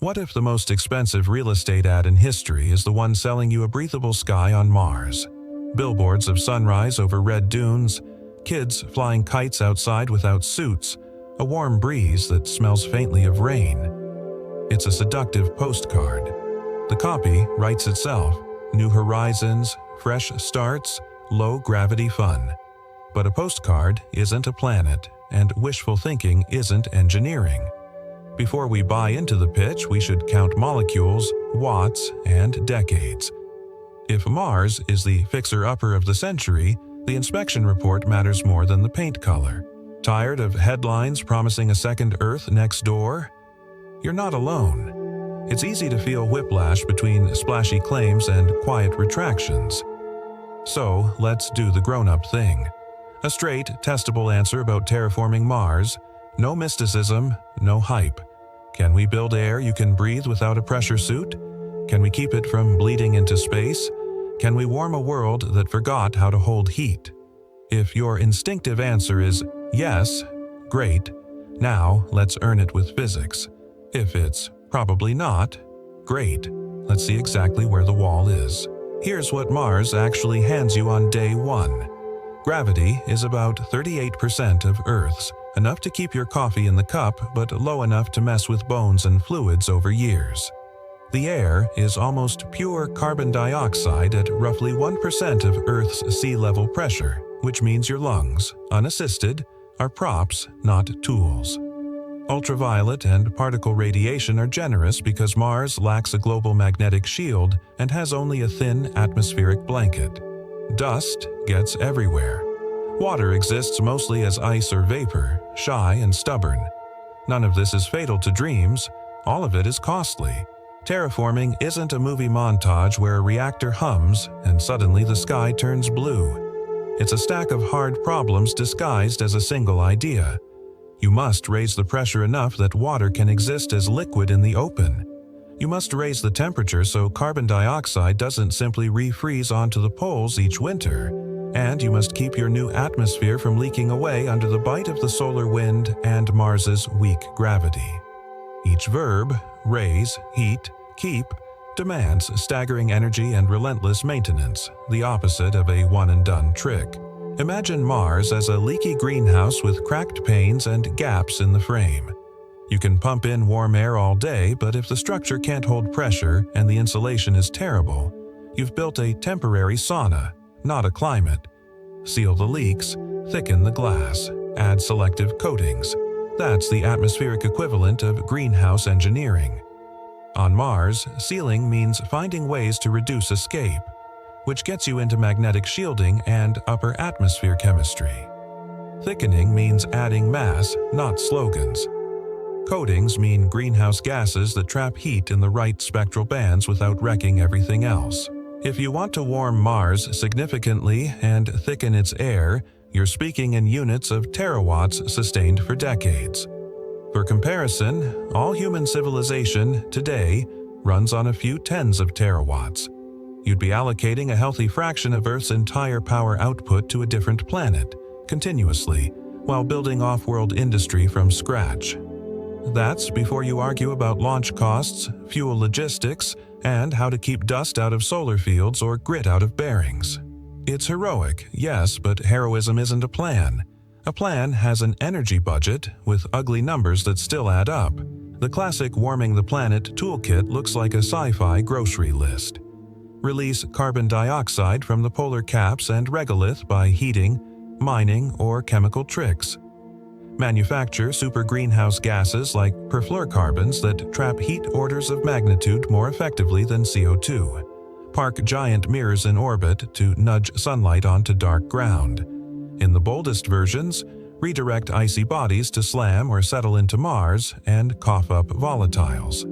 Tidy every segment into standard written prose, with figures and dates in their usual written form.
What if the most expensive real estate ad in history is the one selling you a breathable sky on Mars? Billboards of sunrise over red dunes, kids flying kites outside without suits, a warm breeze that smells faintly of rain. It's a seductive postcard. The copy writes itself: new horizons, fresh starts, low-gravity fun. But a postcard isn't a planet, and wishful thinking isn't engineering. Before we buy into the pitch, we should count molecules, watts, and decades. If Mars is the fixer-upper of the century, the inspection report matters more than the paint color. Tired of headlines promising a second Earth next door? You're not alone. It's easy to feel whiplash between splashy claims and quiet retractions. So, let's do the grown-up thing. A straight, testable answer about terraforming Mars. No mysticism, no hype. Can we build air you can breathe without a pressure suit? Can we keep it from bleeding into space? Can we warm a world that forgot how to hold heat? If your instinctive answer is yes, great. Now let's earn it with physics. If it's probably not, great. Let's see exactly where the wall is. Here's what Mars actually hands you on day one. Gravity is about 38% of Earth's, enough to keep your coffee in the cup, but low enough to mess with bones and fluids over years. The air is almost pure carbon dioxide at roughly 1% of Earth's sea level pressure, which means your lungs, unassisted, are props, not tools. Ultraviolet and particle radiation are generous because Mars lacks a global magnetic shield and has only a thin atmospheric blanket. Dust gets everywhere. Water exists mostly as ice or vapor, shy and stubborn. None of this is fatal to dreams. All of it is costly. Terraforming isn't a movie montage where a reactor hums and suddenly the sky turns blue. It's a stack of hard problems disguised as a single idea. You must raise the pressure enough that water can exist as liquid in the open. You must raise the temperature so carbon dioxide doesn't simply refreeze onto the poles each winter. And you must keep your new atmosphere from leaking away under the bite of the solar wind and Mars's weak gravity. Each verb, raise, heat, keep, demands staggering energy and relentless maintenance, the opposite of a one-and-done trick. Imagine Mars as a leaky greenhouse with cracked panes and gaps in the frame. You can pump in warm air all day, but if the structure can't hold pressure and the insulation is terrible, you've built a temporary sauna, not a climate. Seal the leaks, thicken the glass, add selective coatings. That's the atmospheric equivalent of greenhouse engineering. On Mars, sealing means finding ways to reduce escape, which gets you into magnetic shielding and upper atmosphere chemistry. Thickening means adding mass, not slogans. Coatings mean greenhouse gases that trap heat in the right spectral bands without wrecking everything else. If you want to warm Mars significantly and thicken its air, you're speaking in units of terawatts sustained for decades. For comparison, all human civilization today runs on a few tens of terawatts. You'd be allocating a healthy fraction of Earth's entire power output to a different planet, continuously, while building off-world industry from scratch. That's before you argue about launch costs, fuel logistics, and how to keep dust out of solar fields or grit out of bearings. It's heroic, yes, but heroism isn't a plan. A plan has an energy budget with ugly numbers that still add up. The classic warming the planet toolkit looks like a sci-fi grocery list. Release carbon dioxide from the polar caps and regolith by heating, mining, or chemical tricks. Manufacture super greenhouse gases like perfluorocarbons that trap heat orders of magnitude more effectively than CO2. Park giant mirrors in orbit to nudge sunlight onto dark ground. In the boldest versions, redirect icy bodies to slam or settle into Mars and cough up volatiles.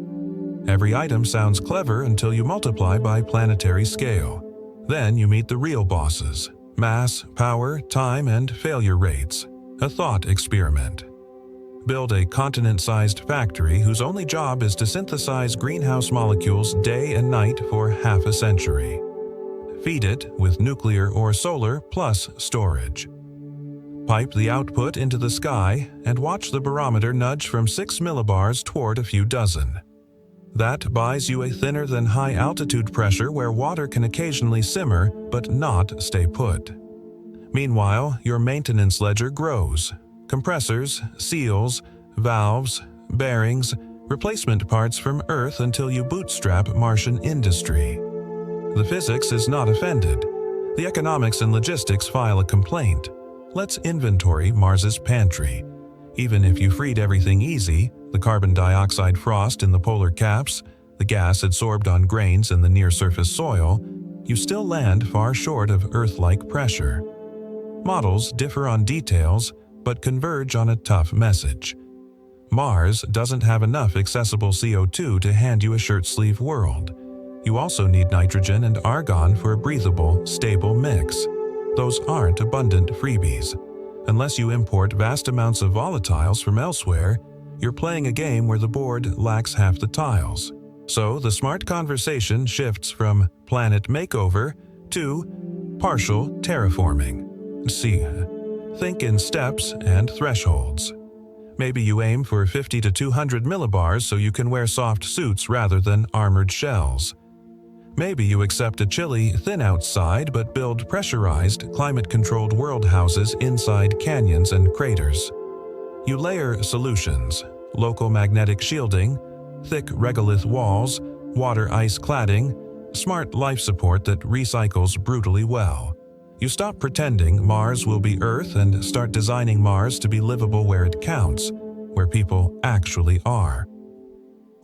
Every item sounds clever until you multiply by planetary scale. Then you meet the real bosses: mass, power, time, and failure rates. A thought experiment. Build a continent-sized factory whose only job is to synthesize greenhouse molecules day and night for half a century. Feed it with nuclear or solar plus storage. Pipe the output into the sky and watch the barometer nudge from 6 millibars toward a few dozen. That buys you a thinner than high altitude pressure where water can occasionally simmer but not stay put. Meanwhile, your maintenance ledger grows. Compressors, seals, valves, bearings, replacement parts from Earth until you bootstrap Martian industry. The physics is not offended. The economics and logistics file a complaint. Let's inventory Mars's pantry. Even if you freed everything easy, the carbon dioxide frost in the polar caps, the gas adsorbed on grains in the near-surface soil, you still land far short of Earth-like pressure. Models differ on details, but converge on a tough message. Mars doesn't have enough accessible CO2 to hand you a shirt-sleeve world. You also need nitrogen and argon for a breathable, stable mix. Those aren't abundant freebies. Unless you import vast amounts of volatiles from elsewhere, you're playing a game where the board lacks half the tiles. So the smart conversation shifts from planet makeover to partial terraforming. Think in steps and thresholds. Maybe you aim for 50 to 200 millibars so you can wear soft suits rather than armored shells. Maybe you accept a chilly, thin outside but build pressurized, climate-controlled world houses inside canyons and craters. You layer solutions: local magnetic shielding, thick regolith walls, water-ice cladding, smart life support that recycles brutally well. You stop pretending Mars will be Earth and start designing Mars to be livable where it counts, where people actually are.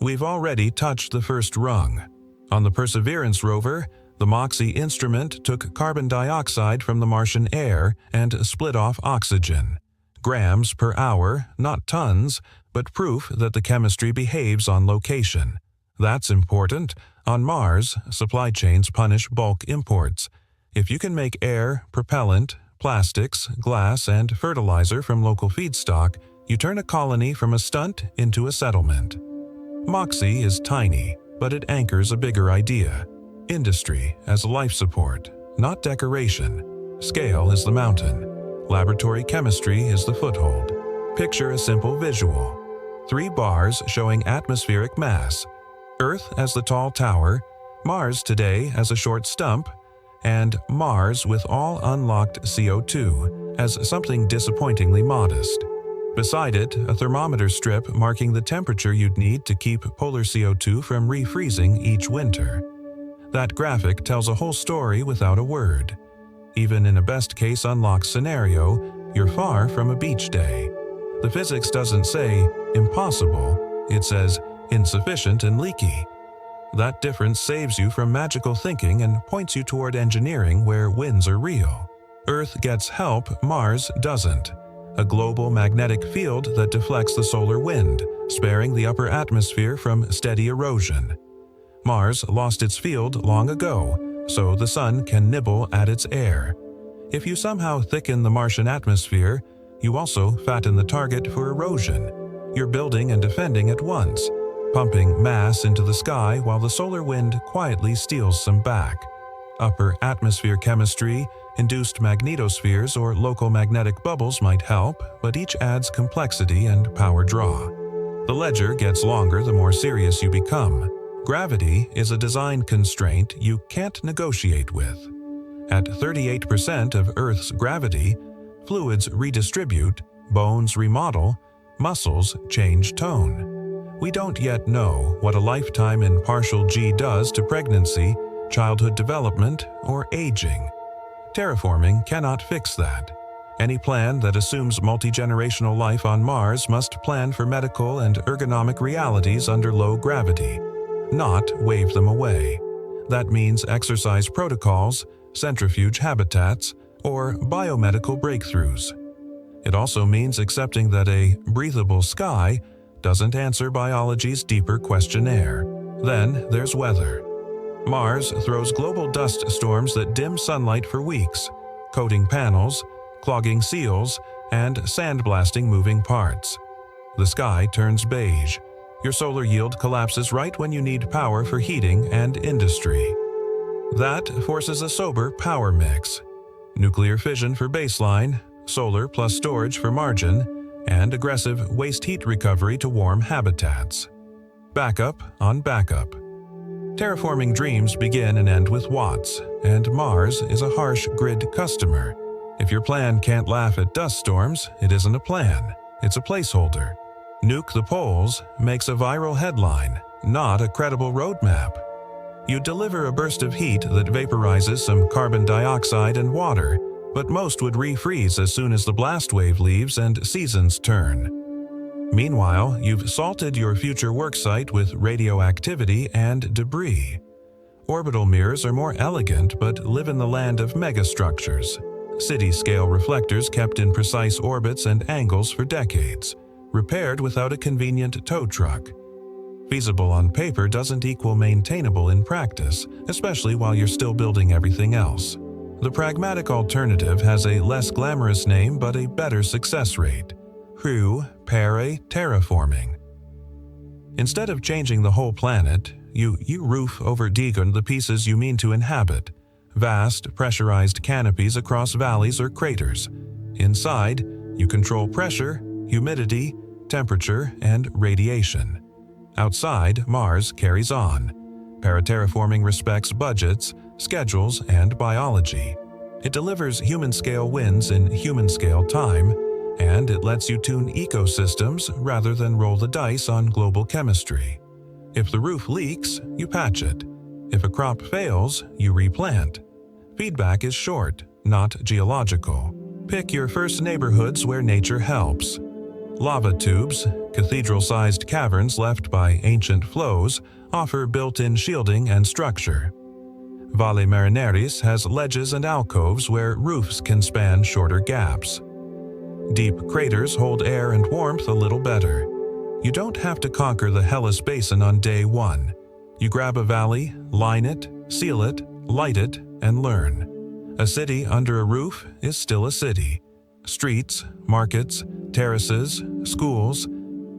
We've already touched the first rung. On the Perseverance rover, the MOXIE instrument took carbon dioxide from the Martian air and split off oxygen. Grams per hour, not tons, but proof that the chemistry behaves on location. That's important. On Mars, supply chains punish bulk imports. If you can make air, propellant, plastics, glass, and fertilizer from local feedstock, you turn a colony from a stunt into a settlement. MOXIE is tiny, but it anchors a bigger idea. Industry as life support, not decoration. Scale is the mountain. Laboratory chemistry is the foothold. Picture a simple visual. 3 bars showing atmospheric mass. Earth as the tall tower, Mars today as a short stump, and Mars with all unlocked CO2 as something disappointingly modest. Beside it, a thermometer strip marking the temperature you'd need to keep polar CO2 from refreezing each winter. That graphic tells a whole story without a word. Even in a best-case unlocked scenario, you're far from a beach day. The physics doesn't say impossible, it says insufficient and leaky. That difference saves you from magical thinking and points you toward engineering where wins are real. Earth gets help, Mars doesn't. A global magnetic field that deflects the solar wind, sparing the upper atmosphere from steady erosion. Mars lost its field long ago, so the sun can nibble at its air. If you somehow thicken the Martian atmosphere, you also fatten the target for erosion. You're building and defending at once, pumping mass into the sky while the solar wind quietly steals some back. Upper atmosphere chemistry, induced magnetospheres or local magnetic bubbles might help, but each adds complexity and power draw. The ledger gets longer the more serious you become. Gravity is a design constraint you can't negotiate with. At 38% of Earth's gravity, fluids redistribute, bones remodel, muscles change tone. We don't yet know what a lifetime in partial G does to pregnancy, childhood development, or aging. Terraforming cannot fix that. Any plan that assumes multi-generational life on Mars must plan for medical and ergonomic realities under low gravity, not wave them away. That means exercise protocols, centrifuge habitats, or biomedical breakthroughs. It also means accepting that a breathable sky doesn't answer biology's deeper questionnaire. Then there's weather. Mars throws global dust storms that dim sunlight for weeks, coating panels, clogging seals, and sandblasting moving parts. The sky turns beige. Your solar yield collapses right when you need power for heating and industry. That forces a sober power mix. Nuclear fission for baseline, solar plus storage for margin, and aggressive waste heat recovery to warm habitats. Backup on backup. Terraforming dreams begin and end with watts, and Mars is a harsh grid customer. If your plan can't laugh at dust storms, it isn't a plan, it's a placeholder. Nuke the poles makes a viral headline, not a credible roadmap. You deliver a burst of heat that vaporizes some carbon dioxide and water, but most would refreeze as soon as the blast wave leaves and seasons turn. Meanwhile, you've salted your future worksite with radioactivity and debris. Orbital mirrors are more elegant but live in the land of megastructures. City-scale reflectors kept in precise orbits and angles for decades, repaired without a convenient tow truck. Feasible on paper doesn't equal maintainable in practice, especially while you're still building everything else. The pragmatic alternative has a less glamorous name but a better success rate. Crew Pere Terraforming. Instead of changing the whole planet, you roof over Degon the pieces you mean to inhabit, vast pressurized canopies across valleys or craters. Inside, you control pressure, humidity, temperature, and radiation. Outside, Mars carries on. Paraterraforming respects budgets, schedules, and biology. It delivers human-scale wins in human-scale time, and it lets you tune ecosystems rather than roll the dice on global chemistry. If the roof leaks, you patch it. If a crop fails, you replant. Feedback is short, not geological. Pick your first neighborhoods where nature helps. Lava tubes, cathedral-sized caverns left by ancient flows, offer built-in shielding and structure. Valle Marineris has ledges and alcoves where roofs can span shorter gaps. Deep craters hold air and warmth a little better. You don't have to conquer the Hellas Basin on day one. You grab a valley, line it, seal it, light it, and learn. A city under a roof is still a city. Streets, markets, terraces, schools.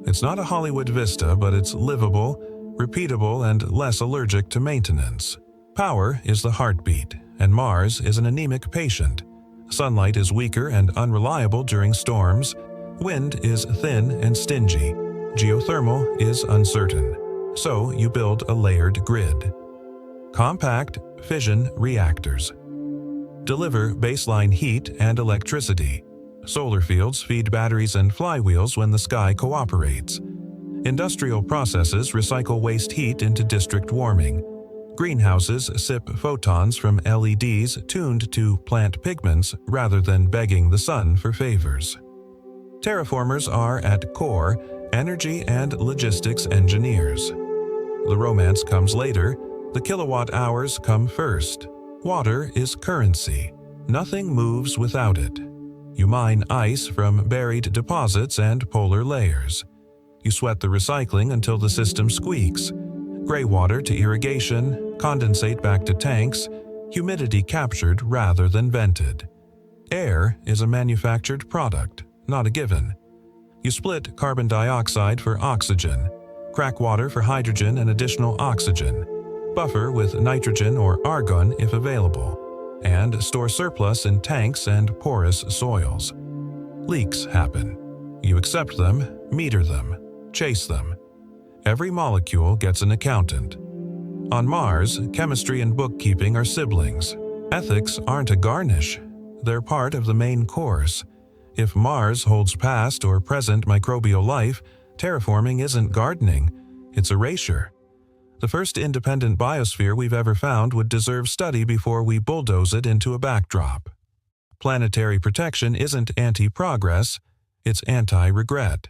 It's not a Hollywood vista, but it's livable, repeatable, and less allergic to maintenance. Power is the heartbeat, and Mars is an anemic patient. Sunlight is weaker and unreliable during storms. Wind is thin and stingy. Geothermal is uncertain. So you build a layered grid. Compact fission reactors. Deliver baseline heat and electricity. Solar fields feed batteries and flywheels when the sky cooperates. Industrial processes recycle waste heat into district warming. Greenhouses sip photons from LEDs tuned to plant pigments rather than begging the sun for favors. Terraformers are, at core, energy and logistics engineers. The romance comes later, the kilowatt hours come first. Water is currency. Nothing moves without it. You mine ice from buried deposits and polar layers. You sweat the recycling until the system squeaks. Gray water to irrigation, condensate back to tanks, humidity captured rather than vented. Air is a manufactured product, not a given. You split carbon dioxide for oxygen, crack water for hydrogen and additional oxygen, buffer with nitrogen or argon if available, and store surplus in tanks and porous soils. Leaks happen. You accept them, meter them, chase them. Every molecule gets an accountant. On Mars, chemistry and bookkeeping are siblings. Ethics aren't a garnish. They're part of the main course. If Mars holds past or present microbial life, terraforming isn't gardening, it's erasure. The first independent biosphere we've ever found would deserve study before we bulldoze it into a backdrop. Planetary protection isn't anti-progress, it's anti-regret.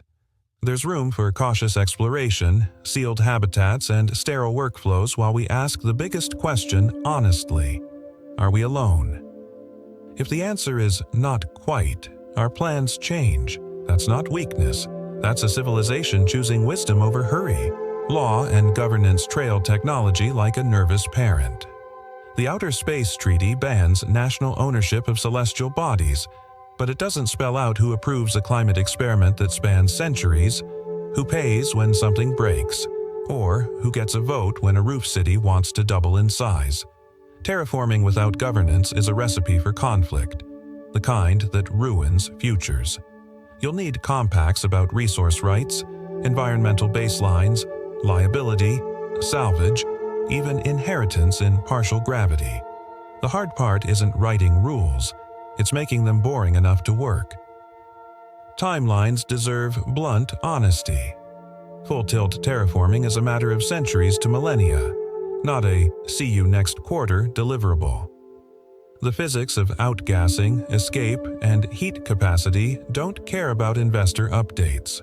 There's room for cautious exploration, sealed habitats, and sterile workflows while we ask the biggest question honestly: are we alone? If the answer is not quite, our plans change. That's not weakness. That's a civilization choosing wisdom over hurry. Law and governance trail technology like a nervous parent. The Outer Space Treaty bans national ownership of celestial bodies, but it doesn't spell out who approves a climate experiment that spans centuries, who pays when something breaks, or who gets a vote when a roof city wants to double in size. Terraforming without governance is a recipe for conflict, the kind that ruins futures. You'll need compacts about resource rights, environmental baselines, liability, salvage, even inheritance in partial gravity. The hard part isn't writing rules, it's making them boring enough to work. Timelines deserve blunt honesty. Full-tilt terraforming is a matter of centuries to millennia, not a see you next quarter deliverable. The physics of outgassing, escape, and heat capacity don't care about investor updates.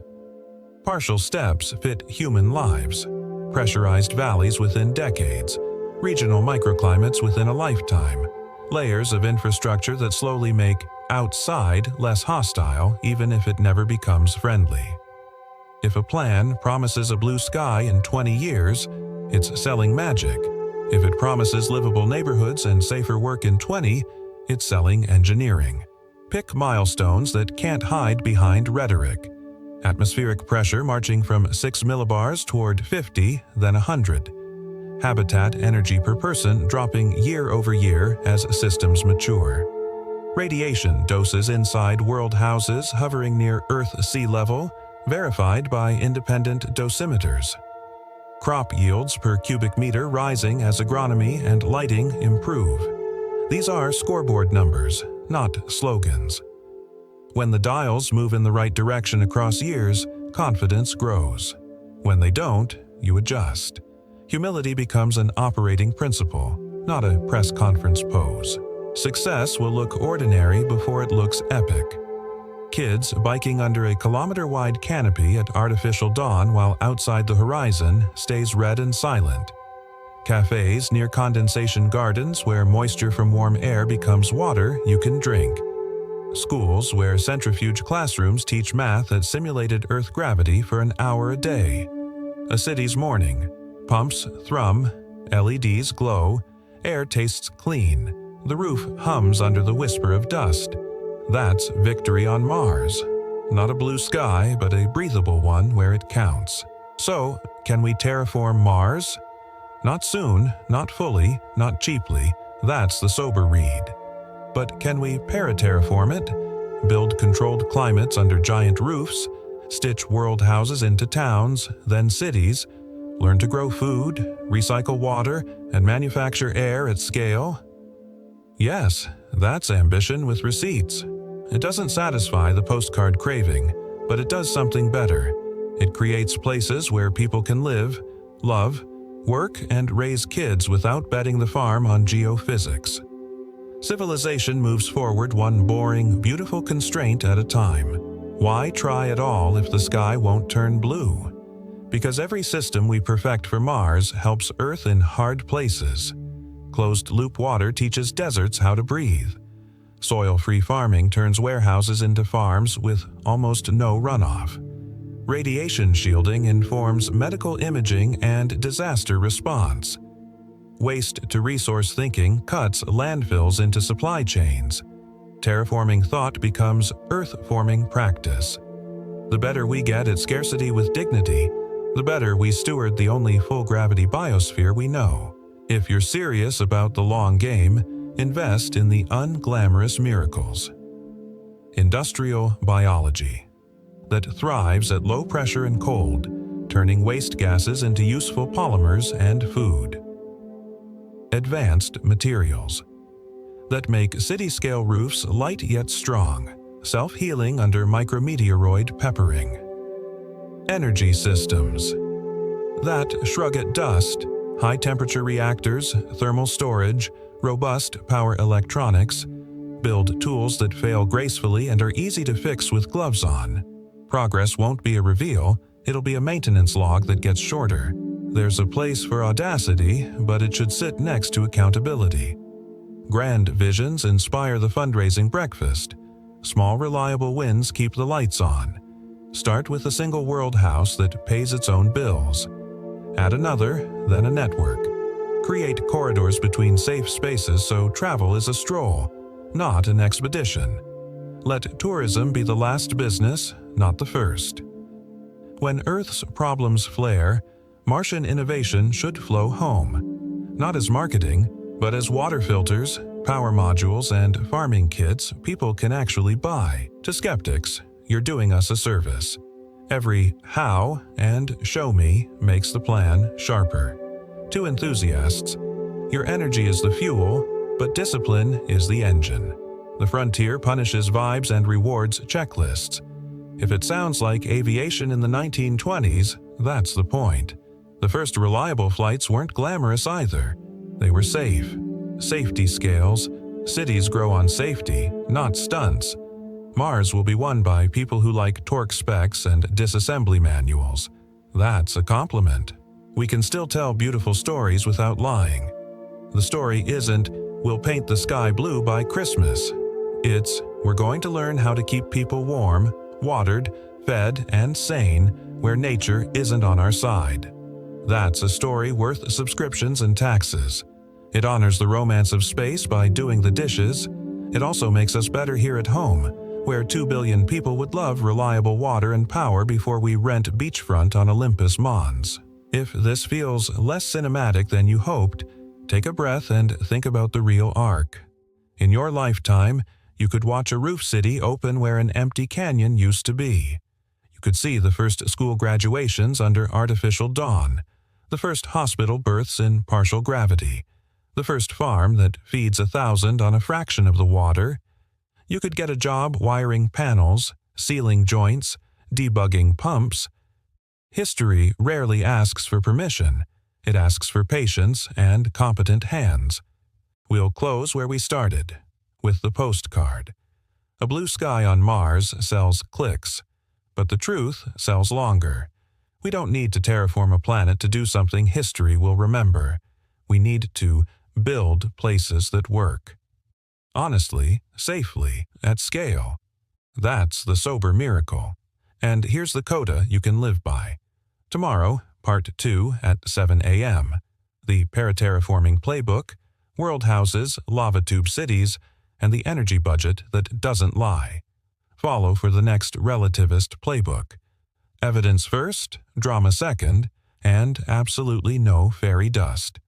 Partial steps fit human lives, pressurized valleys within decades, regional microclimates within a lifetime, layers of infrastructure that slowly make outside less hostile even if it never becomes friendly. If a plan promises a blue sky in 20 years, it's selling magic. If it promises livable neighborhoods and safer work in 20, it's selling engineering. Pick milestones that can't hide behind rhetoric. Atmospheric pressure marching from 6 millibars toward 50, then 100. Habitat energy per person dropping year over year as systems mature. Radiation doses inside world houses hovering near Earth sea level, verified by independent dosimeters. Crop yields per cubic meter rising as agronomy and lighting improve. These are scoreboard numbers, not slogans. When the dials move in the right direction across years, confidence grows. When they don't, you adjust. Humility becomes an operating principle, not a press conference pose. Success will look ordinary before it looks epic. Kids biking under a kilometer-wide canopy at artificial dawn while outside the horizon stays red and silent. Cafes near condensation gardens where moisture from warm air becomes water you can drink. Schools where centrifuge classrooms teach math at simulated Earth gravity for an hour a day. A city's morning. Pumps thrum, LEDs glow, air tastes clean, the roof hums under the whisper of dust. That's victory on Mars. Not a blue sky, but a breathable one where it counts. So, can we terraform Mars? Not soon, not fully, not cheaply. That's the sober read. But can we paraterraform it? Build controlled climates under giant roofs, stitch world houses into towns, then cities, learn to grow food, recycle water, and manufacture air at scale? Yes, that's ambition with receipts. It doesn't satisfy the postcard craving, but it does something better. It creates places where people can live, love, work, and raise kids without betting the farm on geophysics. Civilization moves forward one boring, beautiful constraint at a time. Why try at all if the sky won't turn blue? Because every system we perfect for Mars helps Earth in hard places. Closed-loop water teaches deserts how to breathe. Soil-free farming turns warehouses into farms with almost no runoff. Radiation shielding informs medical imaging and disaster response. Waste-to-resource thinking cuts landfills into supply chains. Terraforming thought becomes Earth-forming practice. The better we get at scarcity with dignity, the better we steward the only full-gravity biosphere we know. If you're serious about the long game, invest in the unglamorous miracles. Industrial biology that thrives at low pressure and cold, turning waste gases into useful polymers and food. Advanced materials that make city-scale roofs light yet strong, self-healing under micrometeoroid peppering. Energy systems that shrug at dust, high-temperature reactors, thermal storage, robust power electronics, build tools that fail gracefully and are easy to fix with gloves on. Progress won't be a reveal, it'll be a maintenance log that gets shorter. There's a place for audacity, but it should sit next to accountability. Grand visions inspire the fundraising breakfast. Small reliable wins keep the lights on. Start with a single world house that pays its own bills. Add another, then a network. Create corridors between safe spaces so travel is a stroll, not an expedition. Let tourism be the last business, not the first. When Earth's problems flare, Martian innovation should flow home. Not as marketing, but as water filters, power modules, and farming kits people can actually buy. To skeptics, you're doing us a service. Every how and show me makes the plan sharper. To enthusiasts, your energy is the fuel, but discipline is the engine. The frontier punishes vibes and rewards checklists. If it sounds like aviation in the 1920s, that's the point. The first reliable flights weren't glamorous either. They were safe. Safety scales. Cities grow on safety, not stunts. Mars will be won by people who like torque specs and disassembly manuals. That's a compliment. We can still tell beautiful stories without lying. The story isn't, we'll paint the sky blue by Christmas. It's, we're going to learn how to keep people warm, watered, fed, and sane where nature isn't on our side. That's a story worth subscriptions and taxes. It honors the romance of space by doing the dishes. It also makes us better here at home, where 2 billion people would love reliable water and power before we rent beachfront on Olympus Mons. If this feels less cinematic than you hoped, take a breath and think about the real arc. In your lifetime, you could watch a roof city open where an empty canyon used to be. You could see the first school graduations under artificial dawn, the first hospital births in partial gravity, the first farm that feeds 1,000 on a fraction of the water. You could get a job wiring panels, sealing joints, debugging pumps. History rarely asks for permission. It asks for patience and competent hands. We'll close where we started, with the postcard. A blue sky on Mars sells clicks, but the truth sells longer. We don't need to terraform a planet to do something history will remember. We need to build places that work. Honestly, safely, at scale. That's the sober miracle. And here's the coda you can live by. Tomorrow, Part 2 at 7 a.m. The Paraterraforming Playbook, World Houses, Lava Tube Cities, and the Energy Budget That Doesn't Lie. Follow for the next relativist playbook. Evidence first, drama second, and absolutely no fairy dust.